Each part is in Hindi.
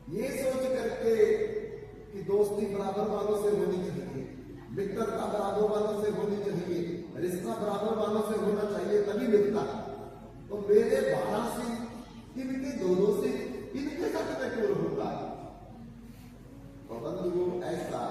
ये सोच करके कि दोस्ती बराबर वालों से होनी चाहिए, मित्रता बराबर वालों से होनी चाहिए, रिश्ता बराबर वालों से होना चाहिए, तभी मिलता। तो मेरे 12 सिंह इनके दोनों से इनके साथ में क्यों होगा? तो बंधुओं ऐसा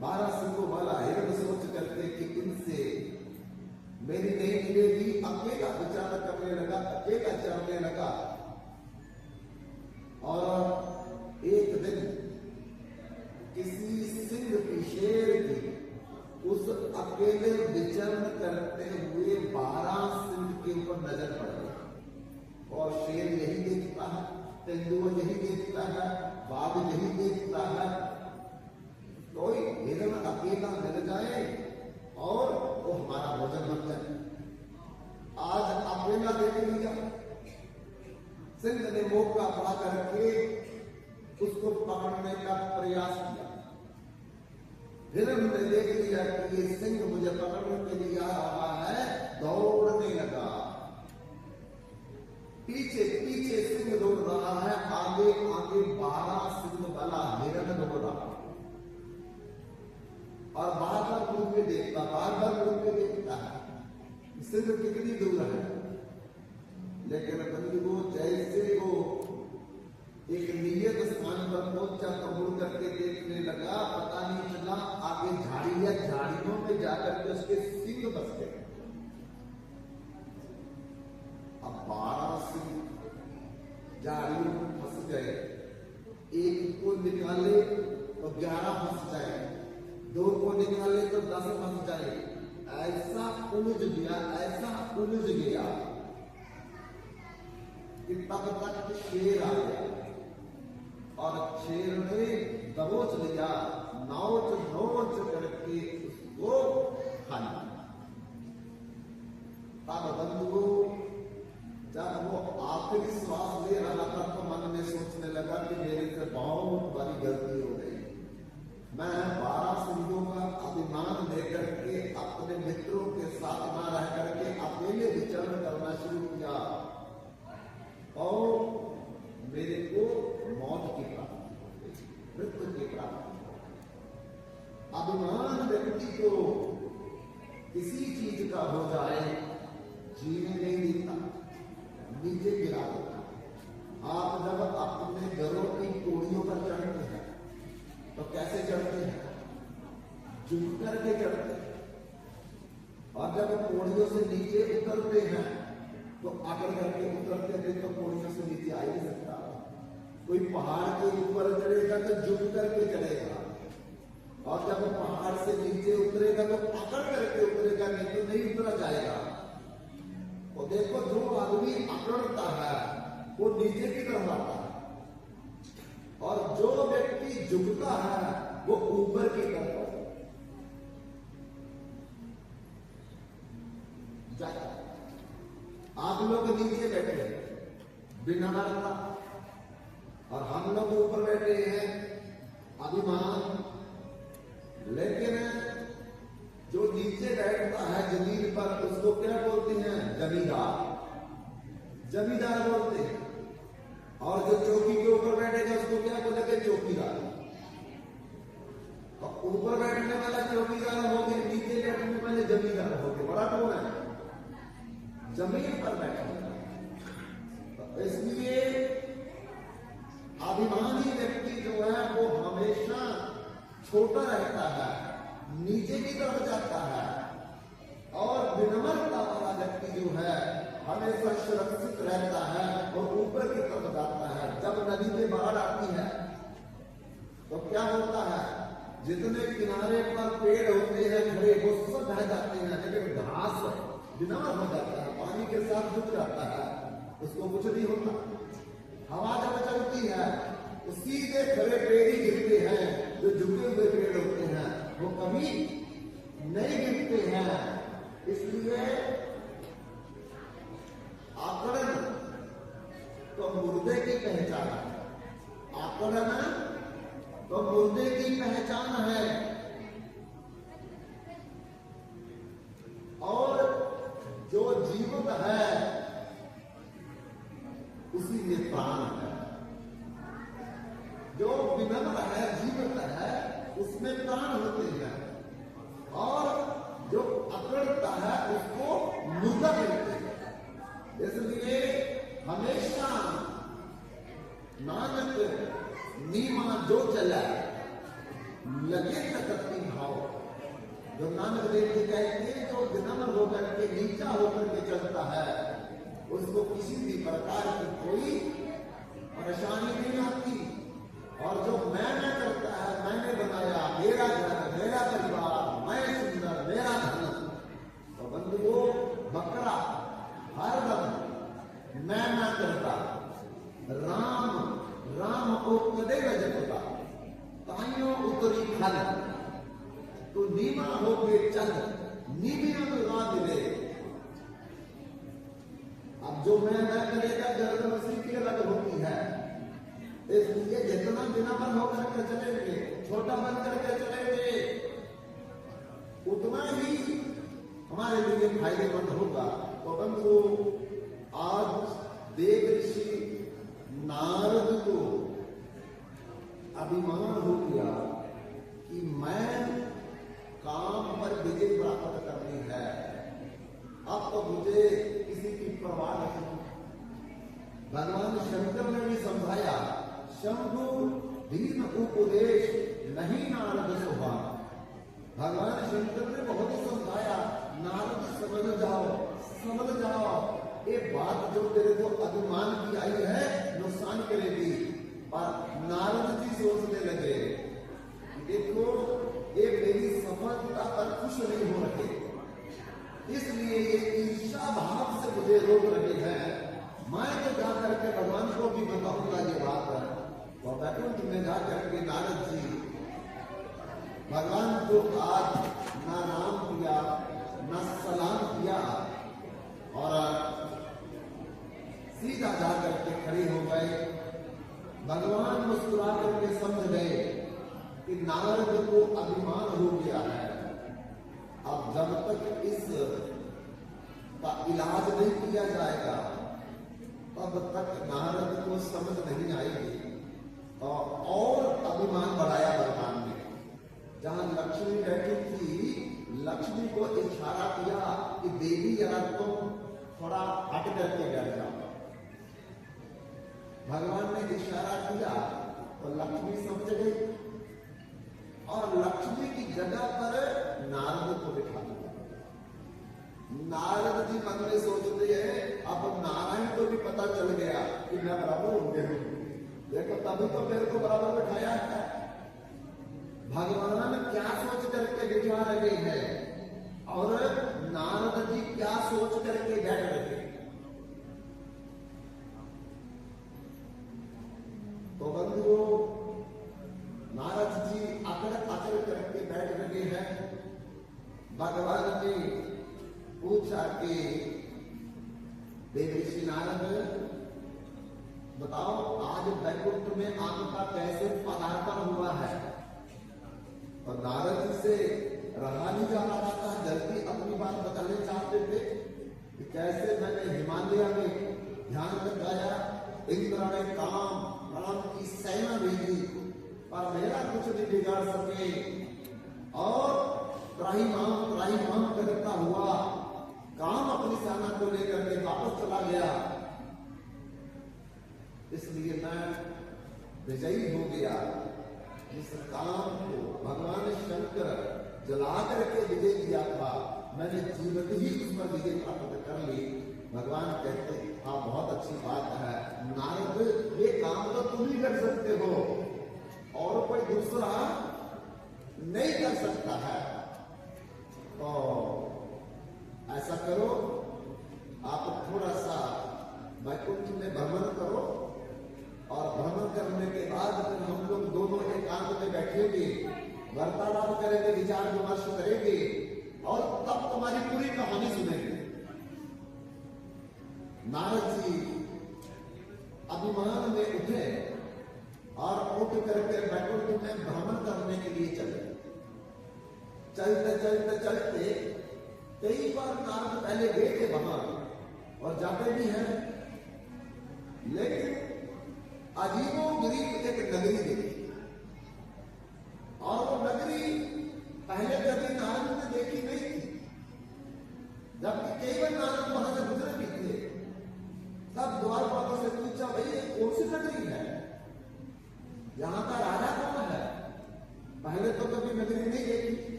12 सिंहों वाला हिरण सोच करके कि इनसे मेरी नहीं मिलेगी, अकेला विचार करने लगा, अकेला चलने लगा। और एक दिन किसी सिंह की, शेर की, उस अकेले विचरण करते हुए 12 सिंह के ऊपर नजर पड़ गई। और शेर यही देखता है, तेंदुआ यही देखता है, बाघ यही देखता है, कोई हिरण अकेला मिल जाए और वो हमारा भोजन बन जाए। आज अकेला देख लिया, सिंह ने मौका पा करके उसको पकड़ने का प्रयास किया। हिरण ने देख लिया कि ये सिंह मुझे पकड़ने के लिए आ रहा है, दौड़ने लगा। पीछे पीछे सिंह दौड़ रहा है, आगे आगे 12 सिंह वाला हिरण दौड़ रहा है। और बार बार मुड़ के देखता, बार बार मुड़ के देखता है सिंह कितनी दूर है। लेकिन बंधुओं जैसे वो एक नियत स्थान पर पहुंचा तो मुड़ करके देखने लगा, पता नहीं चला आगे झाड़ी या झाड़ियों में जाकर के उसके सिंह बस गए। अब 12 सिंह झाड़ियों में फंस गए, एक को निकाले तो 11 फंस जाए, 2 को निकाले तो 10 फंस जाए। ऐसा उलझ गया, ऐसा उलझ गया कि तब तक शेर आ गया और शेर ने दबोच लिया, नोच नोच करके उसको खा लिया। तब बंधुओं जब वो आखिरी श्वास ले रहा था तो मन में सोचने लगा कि मेरे से बहुत बड़ी गलती हो गई। मैं 12 सिंहों का अभिमान लेकर के अपने मित्रों के साथ न रह करके अकेले विचरण करना शुरू किया और मेरे को मौत की प्राप्ति, मृत्यु की प्राप्ति। अभिमान व्यक्ति को किसी चीज का हो जाए, जीने नहीं देता, नीचे गिरा देता। आप जब अपने घरों की कोड़ियों पर चढ़ते हैं तो कैसे चढ़ते हैं? झुक करके चढ़ते हैं। और जब कोड़ियों से नीचे उतरते हैं तो आकर करके उतरते हैं तो कोड़ियों से नीचे आ ही नहीं सकता। कोई पहाड़ के ऊपर चढ़ेगा तो झुक करके चढ़ेगा, और जब पहाड़ से नीचे उतरेगा तो पकड़ करके उतरेगा, नहीं तो नहीं उतरा जाएगा। तो देखो जो आदमी अकड़ता है वो नीचे की तरफ आता है, और जो व्यक्ति झुकता है वो ऊपर की तरफ जाता है। आप लोग नीचे बैठे हैं बिना डरता, और हम लोग ऊपर बैठे हैं अभिमान। लेकिन जो नीचे बैठता है जमीन पर उसको क्या बोलते हैं? जमींदार, जमींदार बोलते हैं। और जो चौकी के ऊपर बैठेगा उसको क्या बोलेंगे? चौकीदार। और ऊपर बैठने वाला चौकीदार हो गए, नीचे बैठने वाले जमींदार हो गए। बड़ा कौन है? जमीन पर बैठा। तो इसलिए अभिमानी व्यक्ति जो है वो हमेशा छोटा रहता है, नीचे की तरफ जाता है, और विनम्रता वाला व्यक्ति जो है हमेशा सुरक्षित रहता है और ऊपर की तरफ जाता है। जब नदी में बाढ़ आती है तो क्या होता है? जितने किनारे पर पेड़ होते हैं खड़े वो सब बह जाते हैं, लेकिन घास विनम्र हो जाता है, पानी के साथ झुक जाता है, उसको कुछ नहीं होता। हवा जब चलती है तो सीधे खड़े पेड़ ही गिरते हैं, जो झुके हुए पेड़ होते हैं वो कभी नहीं गिरते हैं। इसलिए आकड़न तो मुर्दे की पहचान है, आकड़न तो मुर्दे की पहचान है। और जो जीवित है उसी में प्राण है। उसमें प्राण होते हैं, और जो अकड़ता है उसको मुर्दा कहते हैं। इसलिए हमेशा नानक नीमा जो चला लगे सकती भाव, जो नानक देव जी कहते हैं जो विनम्र होकर के नीचा होकर के चलता है उसको किसी भी प्रकार की कोई परेशानी नहीं आती। और जो मैं करता है, मैंने बनाया, मेरा घर, मेरा परिवार, मैं सुंदर, मेरा धन, तो बंधुओं बकरा हरदम मैं करता, राम राम को कदे न जपता, ताइयों उतरी खल, तो नीमा हो के चल, नीबी राम दे। अब जो मैं करेगा गर्दन उसी की अलग होती है, इसलिए जितना बिना बन होकर के चलेंगे, छोटा बन करके चलेंगे, उतना ही हमारे लिए फायदेमंद होगा। तो बंधु आज देव ऋषि नारद को अभिमान हो गया कि मैं काम पर विजय प्राप्त करनी है, अब तो मुझे किसी की परवाह नहीं। भगवान शंकर ने भी समझाया, शंभु दीन उपदेश नहीं नारद शोभा। भगवान शंकर ने बहुत ही समझाया, नारद समझ जाओ, ये बात जो तेरे को अभिमान की आई है नुकसान करेगी। पर नारद जी सोचने लगे, देखो ये मेरी सफलता पर खुश नहीं हो रहे, इसलिए ये ईर्षा भाव से मुझे रोक रहे हैं। मैं तो जा करके भगवान को भी बताऊंगा ये बात, और बैकुंठ में जा करके नारद जी भगवान को आज ना नाम किया ना सलाम किया, और सीधा जा करके खड़े हो गए। भगवान मुस्कुरा करके समझ गए कि नारद को अभिमान हो गया है, अब जब तक इस का इलाज नहीं किया जाएगा तब तक नारद को समझ नहीं आएगी। और अभिमान बढ़ाया भगवान ने। जहां लक्ष्मी बैठी थी, लक्ष्मी को इशारा किया कि देवी जरा तुम थोड़ा हट करके बैठ जाओ। भगवान ने इशारा किया तो लक्ष्मी समझ गई, और लक्ष्मी की जगह पर नारद को बिठा दिया। नारद जी मन में सोचते हैं, अब नारायण को भी पता चल गया कि मैं बराबर हो गया हूं, देखो तभी तो मेरे को बराबर बिठाया है। भगवान क्या सोच करके बिठा रहे हैं और नारद जी क्या सोच करके बैठ रहे हैं। तो बंधुओं, नारद जी अकड़ करके बैठ रहे हैं। भगवान ने पूछा कि देवर्षि नारद बताओ, आज वैकुंठ में आपका कैसे पदार्पण हुआ है। और नारद जी से रहा नहीं जा रहा था, जल्दी अपनी बात बताने चाहते थे कि कैसे मैंने हिमालय में ध्यान लगाया, इंद्र ने काम की सेना भेजी पर मेरा कुछ नहीं बिगाड़ सके, और त्राहिमाम करता हुआ काम अपनी सेना को लेकर के वापस चला गया, इसलिए मैं विजयी हो गया। जिस काम को भगवान शंकर जला करके विजय किया था, मैंने जीवित ही उस पर विजय प्राप्त कर ली। भगवान कहते हाँ बहुत अच्छी बात है नारद, ये काम तो तुम ही कर सकते हो और कोई दूसरा नहीं कर सकता है। तो ऐसा करो, आप थोड़ा सा वैकुंठ में भ्रमण करो, और भ्रमण करने के बाद फिर हम लोग दोनों एकांत में बैठेंगे, वार्तालाप करेंगे, विचार विमर्श करेंगे, और तब तुम्हारी पूरी कहानी सुनेंगे। नारद जी अभिमान में उठे और उठ करके वैकुंठ में भ्रमण करने के लिए चले। चलते चलते चलते कई बार नारद पहले गए थे वहां और जाते भी हैं, लेकिन अजीबो गरीब एक नगरी देखी, और वो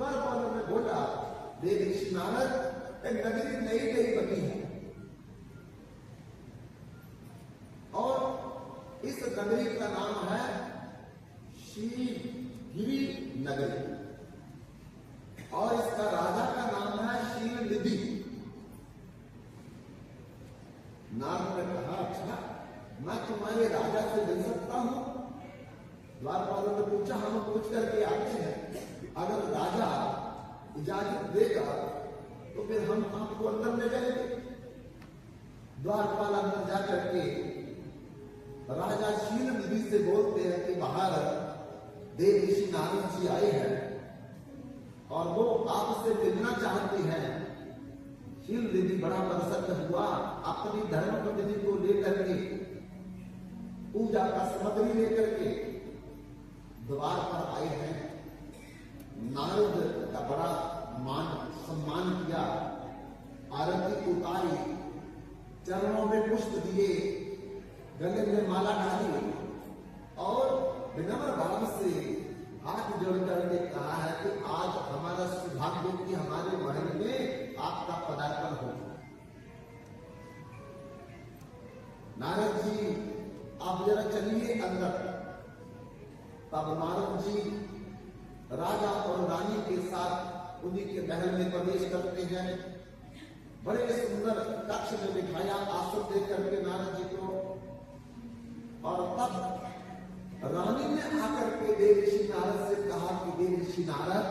द्वारपालों ने बोला, देव ऋषि नारद, एक नगरी नई नई बनी है और इस नगरी का नाम है शीलगिरी नगरी और इसका राजा का नाम है शीलनिधि। नारद ने कहा, अच्छा, मैं तुम्हारे राजा से मिल सकता हूं? द्वारपालों ने पूछा, हम पूछ करके आते हैं, अगर राजा इजाजत देगा तो फिर हम आपको अंदर ले जाएंगे। द्वारपाल अंदर जाकर के राजा शीलनिधि से बोलते हैं कि बाहर देव ऋषि नारद जी आए हैं और वो आपसे मिलना चाहते हैं। शीलनिधि बड़ा प्रसन्न हुआ, अपनी धर्मपत्नी को लेकर के, पूजा का सामग्री लेकर के द्वार पर आए हैं। नारद का बड़ा मान सम्मान किया, आरती उतारी, चरणों में पुष्प दिए, गले में माला डाली और विनम्र भाव से हाथ जोड़ करके कहा है कि आज हमारा सौभाग्य कि हमारे महल में आपका पदार्पण हो। नारद जी, आप जरा चलिए अंदर। तब नारद जी राजा और रानी के साथ उन्हीं के महल में प्रवेश करते हैं। बड़े सुंदर कक्ष में बिठाया आसन दे करके नारद जी को, और तब रानी ने आकर के देव ऋषि नारद से कहा कि देव ऋषि नारद,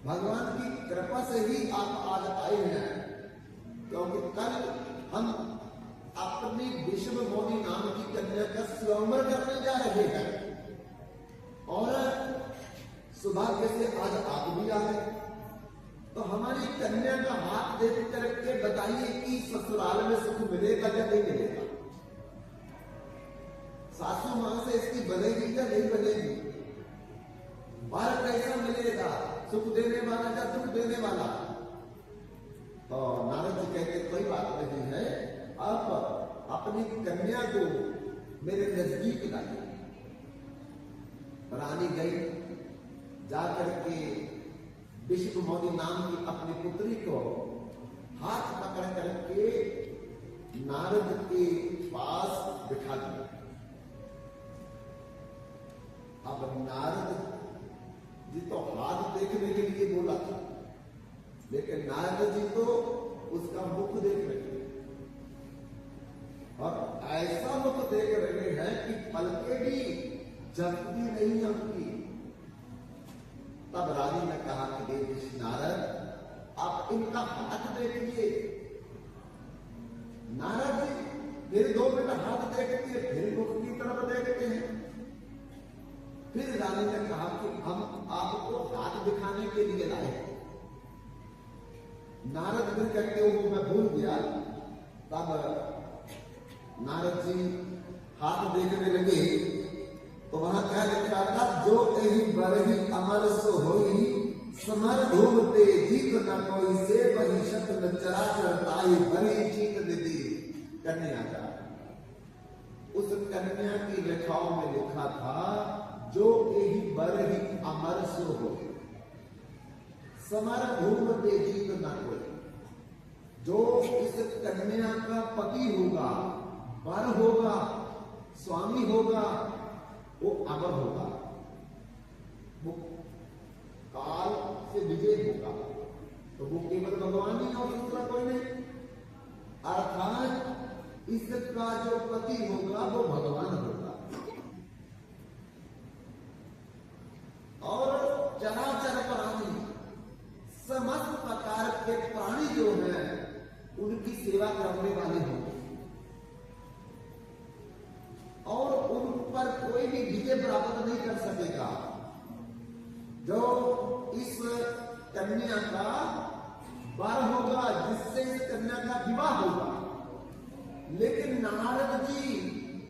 भगवान की कृपा से ही आप आज आए हैं, क्योंकि कल हम अपनी विष्णु मोदी नाम की कन्या का स्वयंवर करने जा रहे हैं और सौभाग्य से आज आप भी आ गए। तो हमारी कन्या का हाथ देख करके बताइए कि ससुराल में सुख मिलेगा या नहीं मिलेगा? सासू मां से इसकी बनेगी या नहीं बनेगी? बार कैसा मिलेगा, सुख देने वाला या दुख देने वाला? तो नारद जी कहते कोई बात नहीं है, आप अपनी कन्या को मेरे नजदीक लाइए। रानी गई, जाकर के विष्णु मोदी नाम की अपनी पुत्री को हाथ पकड़ करके नारद के पास बिठा दिया। अब नारद जी तो हाथ देखने के लिए बोला था, लेकिन नारद जी तो उसका मुख देख रहे थे और ऐसा मुख देख रहे हैं कि पलके भी जपती नहीं हमकी। तब रानी ने कहा कि देव ऋषि नारद, आप इनका हाथ देखिए। नारद जी फिर 2 मिनट हाथ देखते हैं, फिर मुख की तरफ देखते हैं। फिर रानी ने कहा कि हम आपको हाथ दिखाने के लिए लाए। नारद जी कहते हो मैं भूल गया। तब नारद जी हाथ देखने लगे तो वहां क्या लिखा था, जो यही बरही अमर सो होई, समर घूमते जीत न कोई, से वही शत न चराचर ताई, भरी जीत निधि कन्या का। उस कन्या की रेखाओं में लिखा था, जो यही बरही अमर सो होई, समर घूमते जीत न कोई। जो इस कन्या का पति होगा, वर होगा, स्वामी होगा, वो अमर होगा, वो काल से विजय होगा। तो वो केवल भगवान ही और दूसरा कोई नहीं। अर्थात इसका जो पति होगा वो भगवान होगा। और चराचर प्राणी, समस्त प्रकार के प्राणी जो हैं उनकी सेवा करने वाले होंगे और उन पर कोई भी विजय प्राप्त नहीं कर सकेगा। जो इस कन्या का वर होगा, जिससे इस कन्या का विवाह होगा। लेकिन नारद जी